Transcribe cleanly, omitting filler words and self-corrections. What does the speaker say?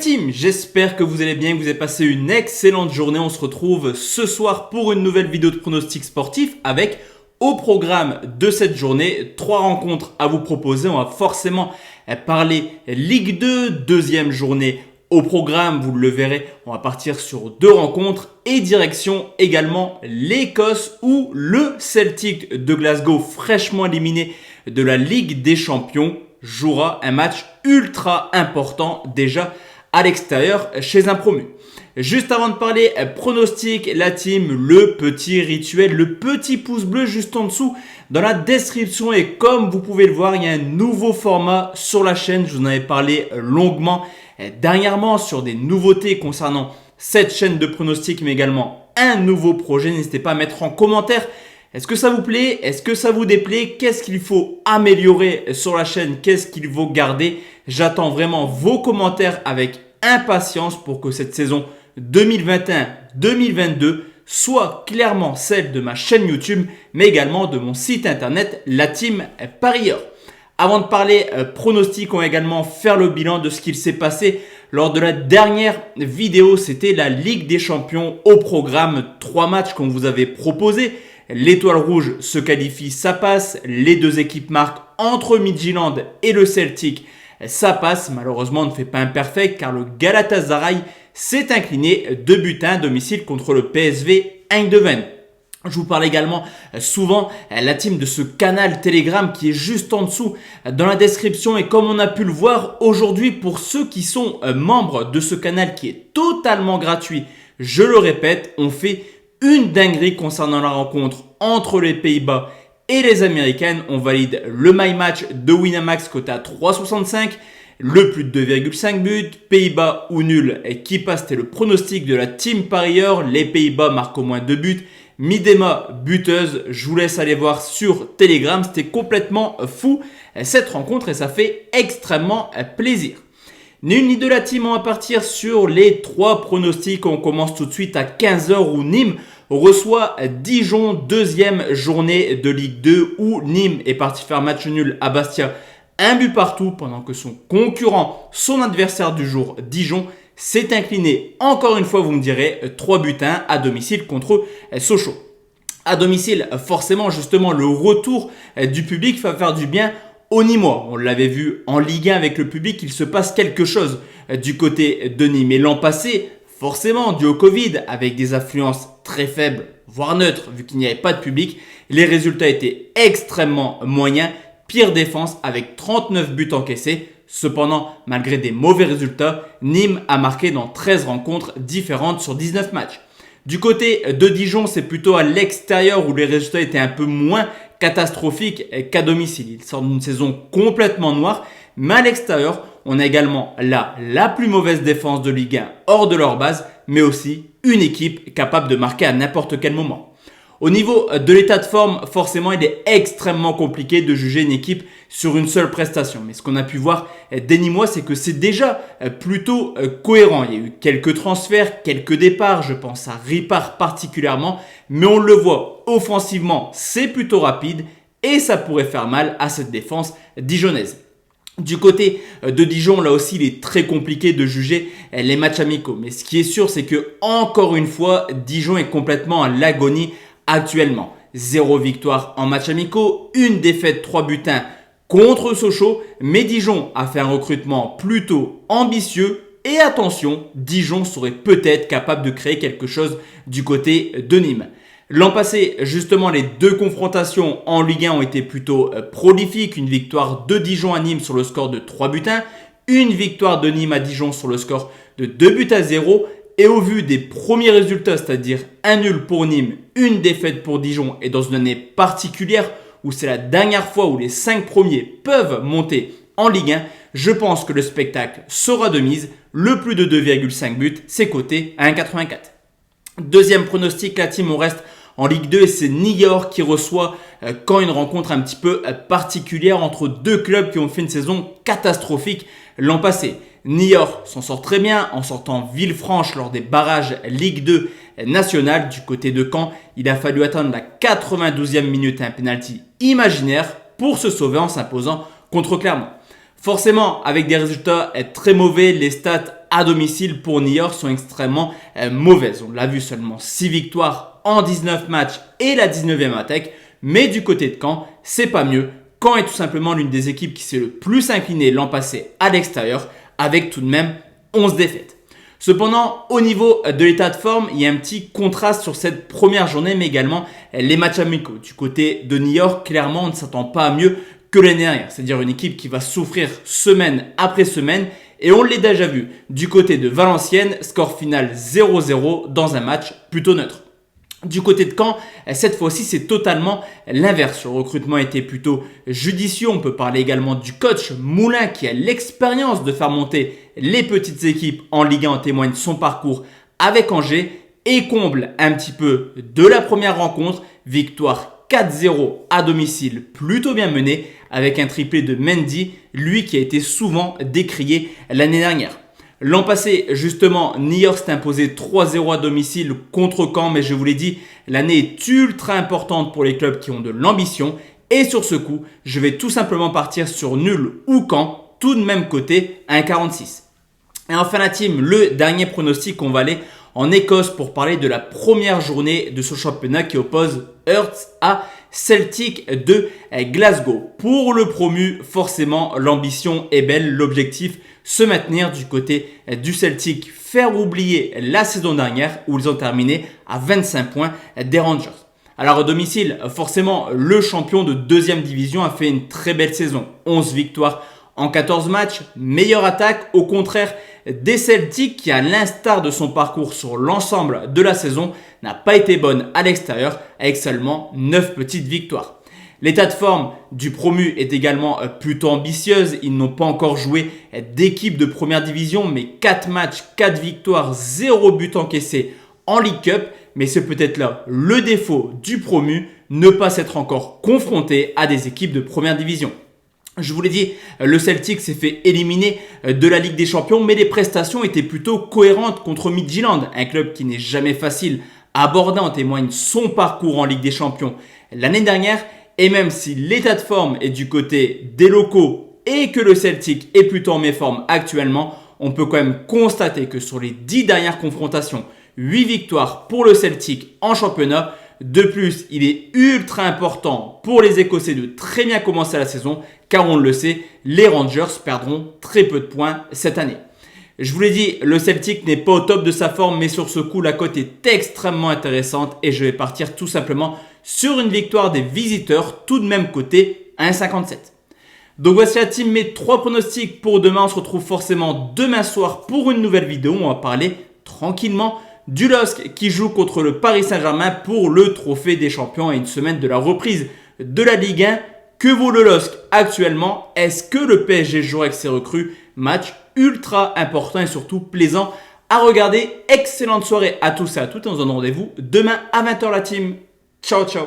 team, j'espère que vous allez bien, que vous avez passé une excellente journée. On se retrouve ce soir pour une nouvelle vidéo de pronostic sportif avec au programme de cette journée 3 rencontres à vous proposer. On va forcément parler Ligue 2, deuxième journée au programme, vous le verrez. On va partir sur 2 rencontres et direction également l'Écosse où le Celtic de Glasgow, fraîchement éliminé de la Ligue des Champions, jouera un match ultra important déjà à l'extérieur chez un promu. Juste avant de parler pronostic, la team, le petit rituel, le petit pouce bleu juste en dessous dans la description. Et comme vous pouvez le voir, il y a un nouveau format sur la chaîne. Je vous en avais parlé longuement dernièrement sur des nouveautés concernant cette chaîne de pronostic, mais également un nouveau projet. N'hésitez pas à mettre en commentaire. Est-ce que ça vous plaît? Est-ce que ça vous déplaît? Qu'est-ce qu'il faut améliorer sur la chaîne? Qu'est-ce qu'il faut garder? J'attends vraiment vos commentaires avec impatience pour que cette saison 2021-2022 soit clairement celle de ma chaîne YouTube, mais également de mon site internet, la team Parieur. Avant de parler pronostic, on va également faire le bilan de ce qu'il s'est passé lors de la dernière vidéo. C'était la Ligue des Champions au programme. 3 matchs qu'on vous avait proposés. L'Étoile Rouge se qualifie, ça passe. Les 2 équipes marquent entre Midtjylland et le Celtic, ça passe. Malheureusement, on ne fait pas un perfect car le Galatasaray s'est incliné 2-1 à domicile contre le PSV Eindhoven. Je vous parle également souvent la team de ce canal Telegram qui est juste en dessous dans la description. Et comme on a pu le voir aujourd'hui, pour ceux qui sont membres de ce canal qui est totalement gratuit, je le répète, on fait une dinguerie concernant la rencontre entre les Pays-Bas et les Américaines. On valide le My Match de Winamax coté à 3,65, le plus de 2,5 buts, Pays-Bas ou nul qui passe. C'était le pronostic de la team parieur. Les Pays-Bas marquent au moins 2 buts. Midema buteuse. Je vous laisse aller voir sur Telegram. C'était complètement fou cette rencontre et ça fait extrêmement plaisir. Ni une ni deux la team, on va partir sur les 3 pronostics. On commence tout de suite à 15h où Nîmes reçoit Dijon, deuxième journée de Ligue 2 où Nîmes est parti faire match nul à Bastia, 1 but partout, pendant que son concurrent, son adversaire du jour, Dijon, s'est incliné encore une fois, vous me direz, 3-1 à domicile contre Sochaux. À domicile, forcément, justement, le retour du public va faire du bien aux Nîmois. On l'avait vu en Ligue 1 avec le public, il se passe quelque chose du côté de Nîmes. Et l'an passé, forcément, dû au Covid, avec des affluences très faibles, voire neutres, vu qu'il n'y avait pas de public, les résultats étaient extrêmement moyens. Pire défense avec 39 buts encaissés. Cependant, malgré des mauvais résultats, Nîmes a marqué dans 13 rencontres différentes sur 19 matchs. Du côté de Dijon, c'est plutôt à l'extérieur où les résultats étaient un peu moins catastrophique qu'à domicile. Ils sortent d'une saison complètement noire, mais à l'extérieur, on a également là la plus mauvaise défense de Ligue 1 hors de leur base, mais aussi une équipe capable de marquer à n'importe quel moment. Au niveau de l'état de forme, forcément, il est extrêmement compliqué de juger une équipe sur une seule prestation. Mais ce qu'on a pu voir des Nîmois, c'est que c'est déjà plutôt cohérent. Il y a eu quelques transferts, quelques départs, je pense à Ripart particulièrement, mais on le voit offensivement, c'est plutôt rapide et ça pourrait faire mal à cette défense dijonnaise. Du côté de Dijon, là aussi, il est très compliqué de juger les matchs amicaux. Mais ce qui est sûr, c'est que encore une fois, Dijon est complètement à l'agonie actuellement. 0 victoire en matchs amicaux, 1 défaite 3-1 contre Sochaux. Mais Dijon a fait un recrutement plutôt ambitieux. Et attention, Dijon serait peut-être capable de créer quelque chose du côté de Nîmes. L'an passé, justement, les 2 confrontations en Ligue 1 ont été plutôt prolifiques. Une victoire de Dijon à Nîmes sur le score de 3-1. Une victoire de Nîmes à Dijon sur le score de 2-0. Et au vu des premiers résultats, c'est-à-dire un nul pour Nîmes, une défaite pour Dijon et dans une année particulière où c'est la dernière fois où les 5 premiers peuvent monter en Ligue 1, je pense que le spectacle sera de mise. Le plus de 2,5 buts, c'est coté à 1,84. Deuxième pronostic, la team, on reste en Ligue 2 et c'est Niort qui reçoit quand une rencontre un petit peu particulière entre 2 clubs qui ont fait une saison catastrophique l'an passé. Niort s'en sort très bien en sortant Villefranche lors des barrages Ligue 2 nationale. Du côté de Caen, il a fallu atteindre la 92e minute un penalty imaginaire pour se sauver en s'imposant contre Clermont. Forcément, avec des résultats très mauvais, les stats à domicile pour New York sont extrêmement mauvaises. On l'a vu, seulement 6 victoires en 19 matchs et la 19e attaque. Mais du côté de Caen, c'est pas mieux. Caen est tout simplement l'une des équipes qui s'est le plus inclinée l'an passé à l'extérieur, avec tout de même 11 défaites. Cependant, au niveau de l'état de forme, il y a un petit contraste sur cette première journée, mais également les matchs amicaux. Du côté de New York, clairement, on ne s'attend pas à mieux que l'année dernière. C'est-à-dire une équipe qui va souffrir semaine après semaine. Et on l'a déjà vu du côté de Valenciennes, score final 0-0 dans un match plutôt neutre. Du côté de Caen, cette fois-ci, c'est totalement l'inverse. Le recrutement était plutôt judicieux. On peut parler également du coach Moulin qui a l'expérience de faire monter les petites équipes en Ligue 1. En témoigne son parcours avec Angers et comble un petit peu de la première rencontre. Victoire 4-0 à domicile, plutôt bien menée avec un triplé de Mendy, lui qui a été souvent décrié l'année dernière. L'an passé, justement, New York s'est imposé 3-0 à domicile contre Caen, mais je vous l'ai dit, l'année est ultra importante pour les clubs qui ont de l'ambition. Et sur ce coup, je vais tout simplement partir sur nul ou Caen, tout de même côté, 1,46. Et enfin la team, le dernier pronostic, on va aller en Écosse pour parler de la première journée de ce championnat qui oppose Hearts à Celtic de Glasgow. Pour le promu, forcément, l'ambition est belle, l'objectif, se maintenir du côté du Celtic, faire oublier la saison dernière où ils ont terminé à 25 points des Rangers. Alors à domicile, forcément, le champion de deuxième division a fait une très belle saison. 11 victoires en 14 matchs, meilleure attaque, au contraire des Celtics qui, à l'instar de son parcours sur l'ensemble de la saison, n'a pas été bonne à l'extérieur avec seulement 9 petites victoires. L'état de forme du promu est également plutôt ambitieuse. Ils n'ont pas encore joué d'équipe de première division, mais 4 matchs, 4 victoires, 0 but encaissé en League Cup. Mais c'est peut-être là le défaut du promu, ne pas s'être encore confronté à des équipes de première division. Je vous l'ai dit, le Celtic s'est fait éliminer de la Ligue des Champions, mais les prestations étaient plutôt cohérentes contre Midtjylland, un club qui n'est jamais facile à aborder. En témoigne son parcours en Ligue des Champions l'année dernière. Et même si l'état de forme est du côté des locaux et que le Celtic est plutôt en méforme actuellement, on peut quand même constater que sur les 10 dernières confrontations, 8 victoires pour le Celtic en championnat. De plus, il est ultra important pour les Écossais de très bien commencer la saison, car on le sait, les Rangers perdront très peu de points cette année. Je vous l'ai dit, le Celtic n'est pas au top de sa forme, mais sur ce coup, la cote est extrêmement intéressante et je vais partir tout simplement sur une victoire des visiteurs, tout de même coté 1,57. Donc voici la team, mes 3 pronostics pour demain. On se retrouve forcément demain soir pour une nouvelle vidéo. On va parler tranquillement du LOSC qui joue contre le Paris Saint-Germain pour le trophée des champions à une semaine de la reprise de la Ligue 1. Que vaut le LOSC actuellement? Est-ce que le PSG jouera avec ses recrues? Match ultra important et surtout plaisant à regarder. Excellente soirée à tous et à toutes. On se donne rendez-vous demain à 20h la team. Ciao ciao.